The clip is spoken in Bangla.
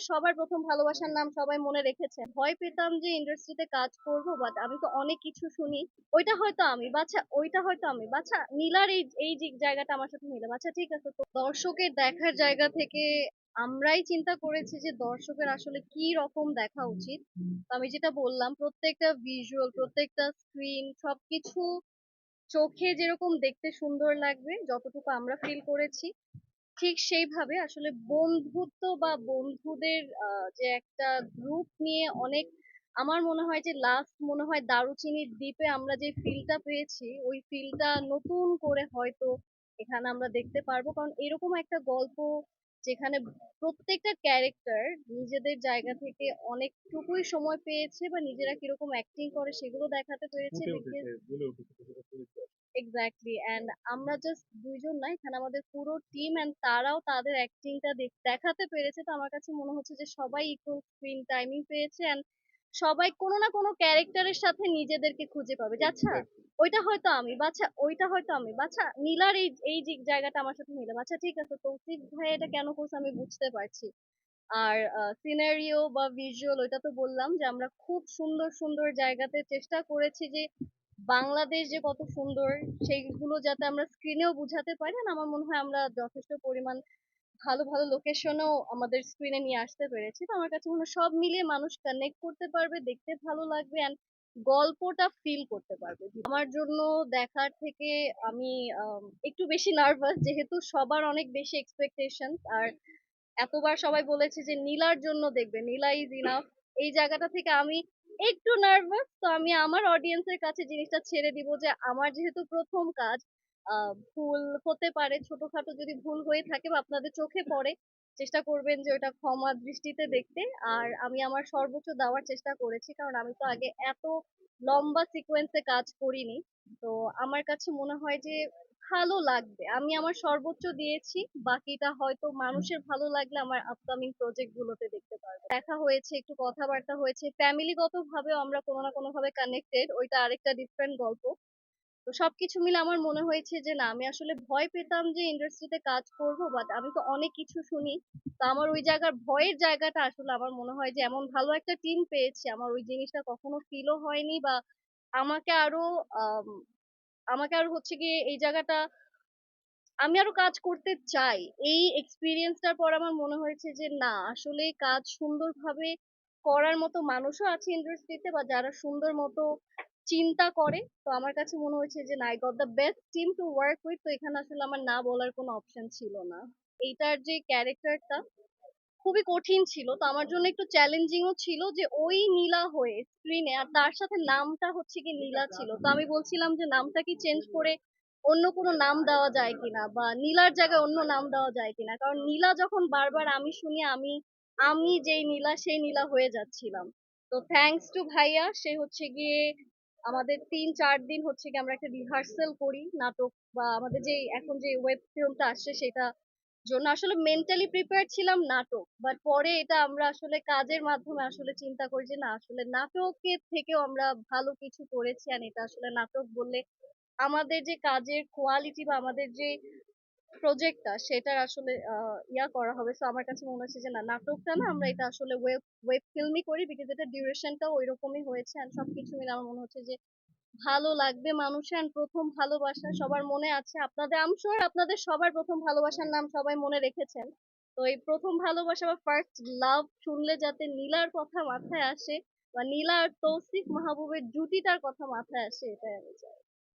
আপনাদের সবার প্রথম ভালোবাসার নাম সবাই মনে রেখেছেন। ভয় পেতাম যে ইন্ডাস্ট্রিতে কাজ করব, বাট আমি তো অনেক কিছু শুনি। ওইটা হয়তো আমি, বাছা ওইটা হয়তো আমি, বাছা নীলার এই এই যে জায়গাটা আমার সাথে মিলে, বাছা ঠিক আছে। তো দর্শকের দেখার জায়গা থেকে আমরাই চিন্তা করেছি যে দর্শকের আসলে কি রকম দেখা উচিত। তো আমি যেটা বললাম, প্রত্যেকটা ভিজুয়াল, প্রত্যেকটা স্ক্রিন, সবকিছু চোখে যেরকম দেখতে সুন্দর লাগবে, যতটুকু আমরা ফিল করেছি ঠিক সেইভাবে আসলে বন্ধুত্ব বা বন্ধুদের যে একটা গ্রুপ নিয়ে অনেক, আমার মনে হয় যে লাস্ট মনে হয় দারুচিনির দ্বীপে আমরা যে ফিলটা পেয়েছি, ওই ফিলটা নতুন করে হয়তো এখানে আমরা দেখতে পারবো। কারণ এরকম একটা গল্প যেখানে প্রত্যেকটা ক্যারেক্টার নিজেদের জায়গা থেকে অনেকটুকুই সময় পেয়েছে বা নিজেরা কিরকম অ্যাক্টিং করে সেগুলো দেখাতে পেরেছে। ফুটে উঠেছে, জ্বলে উঠেছে কিছুটা চরিত্র। এক্স্যাক্টলি, এন্ড আমরা জাস্ট দুইজন না, এখানে আমাদের পুরো টিম, এন্ড তারাও তাদের অ্যাক্টিংটা দেখাতে পেরেছে। তো আমার কাছে মনে হচ্ছে যে সবাই ইকুয়াল স্ক্রিন টাইমিং পেয়েছে, এন্ড সবাই কোনো না কোনো ক্যারেক্টারের সাথে নিজেদেরকে খুঁজে পাবে। আচ্ছা এক্সাক্টলি। ওইটা হয়তো আমি, বাছা ওইটা হয়তো আমি, বাছা নীলার এই এই যে জায়গাটা আমার সাথে মিলে, বাছা ঠিক আছে। তৌসিফ ভাই এটা কেন করছে আমি বুঝতে পারছি। আর সিনারিও বা ভিজুয়াল ওইটা তো বললাম যে আমরা খুব সুন্দর সুন্দর জায়গাতে চেষ্টা করেছি যে বাংলাদেশ যে কত সুন্দর সেইগুলো যাতে আমরা স্ক্রিনেও বুঝাতে পারি। আর আমার মনে হয় আমরা যথেষ্ট পরিমাণ ভালো ভালো লোকেশনও আমাদের স্ক্রিনে নিয়ে আসতে পেরেছি। তো আমার কাছে মনে হয় সব মিলিয়ে মানুষ কানেক্ট করতে পারবে, দেখতে ভালো লাগবে, এন্ড গল্পটা ফিল করতে পারবে। আমার জন্য দেখার থেকে আমি একটু বেশি নার্ভাস, যেহেতু সবার অনেক বেশি এক্সপেকটেশন। আর এতবার সবাই বলেছে যে নীলার জন্য দেখবে, নীলা ইজ ইনাফ। এই জায়গাটা থেকে আমি একটু নার্ভাস। তো আমি আমার অডিয়েন্সের কাছে জিনিসটা ছেড়ে দিব যে আমার যেহেতু প্রথম কাজ, ভুল হতে পারে, ছোটখাটো যদি ভুল হয়ে থাকে বা আপনাদের চোখে পড়ে, চেষ্টা করবেন যে ওটা ক্ষমা দৃষ্টিতে দেখতে। আর আমি আমার সর্বোচ্চ দেওয়ার চেষ্টা করেছি, কারণ আমি তো আগে এত লম্বা সিকোয়েন্সে কাজ করিনি। তো আমার কাছে মনে হয় যে ভালো লাগবে, আমি আমার সর্বোচ্চ দিয়েছি। বাকিটা হয়তো মানুষের ভালো লাগলে আমার আপকামিং প্রজেক্ট গুলোতে দেখতে পারবে। দেখা হয়েছে, একটু কথাবার্তা হয়েছে, ফ্যামিলিগত ভাবেও আমরা কোনো না কোনো ভাবে কানেক্টেড, ওইটা আরেকটা ডিফারেন্ট গল্প। তো সবকিছু মিলে আমার মনে হয়েছে যে না, আমি আসলে ভয় পেতাম যে ইন্ডাস্ট্রিতে কাজ করব, বাট আমি তো অনেক কিছু শুনি। তো আমার ওই জায়গার ভয়ের জায়গাটা আসলে আমার মনে হয় যে এমন ভালো একটা টিম পেয়েছি, আমার ওই জিনিসটা কখনো ফিলও হয়নি। বা আমাকে আরো আম, আমাকে আরো হচ্ছে গিয়ে এই জায়গাটা আমি আরো কাজ করতে চাই। এই এক্সপিরিয়েন্সটার পর আমার মনে হয়েছে যে না, আসলে কাজ সুন্দরভাবে করার মতো মানুষও আছে ইন্ডাস্ট্রিতে, বা যারা সুন্দর মতো চিন্তা করে। তো আমার কাছে মনে হয়েছে যে না, I got the best team to work with. তো এখানে আসলে আমার না বলার কোনো অপশন ছিল না। এইটার যে ক্যারেক্টারটা খুবই কঠিন ছিল, তো আমার জন্য একটু চ্যালেঞ্জিংও ছিল যে ওই নীলা হয়ে স্ক্রিনে, আর তার সাথে নামটা হচ্ছে কি নীলা ছিল। তো আমি বলছিলাম যে নামটা কি চেঞ্জ করে অন্য কোনো নাম দেওয়া যায় কিনা, বা নীলার জায়গায় অন্য নাম দেওয়া যায় কিনা। কারণ নীলা যখন বারবার আমি শুনি, আমি আমি যেই নীলা সেই নীলা হয়ে যাচ্ছিলাম। তো থ্যাঙ্কস টু ভাইয়া, সে হচ্ছে গিয়ে আমাদের 3-4 দিন হচ্ছে গিয়ে আমরা একটা রিহার্সাল করি নাটক, বা আমাদের যে এখন যে ওয়েব ফিল্মটা আসছে সেটা জন্য আসলে মেন্টালি প্রিপেয়ার ছিলাম নাটক, বাট পরে এটা আমরা আসলে কাজের মাধ্যমে আসলে চিন্তা করি যে না, আসলে নাটকের থেকেও আমরা ভালো কিছু করেছি। আর এটা আসলে নাটক বললে আমাদের যে কাজের কোয়ালিটি বা আমাদের যে প্রজেক্টটা সেটার আসলে ইয়া করা হবে। তো আমার কাছে মনে হচ্ছে যে না, নাটকটা না, আমরা এটা আসলে ওয়েব ওয়েব ফিল্মই করি, বিকজ এটা ডিউরেশনটাও ওই রকমই হয়েছে। আর সবকিছু মিলে আমার মনে হচ্ছে যে ভালো লাগবে মানুষের। And প্রথম ভালোবাসা সবার মনে আছে, আপনাদের আম শিওর আপনাদের সবার প্রথম ভালোবাসার নাম সবাই মনে রেখেছেন। তো এই প্রথম ভালোবাসা বা ফার্স্ট লাভ শুনলে যাতে নীলার কথা মাথায় আসে, বা নীলা আর তৌসিফ মাহবুবের জুটিটার কথা মাথায় আসে, এটাই আমি চাই।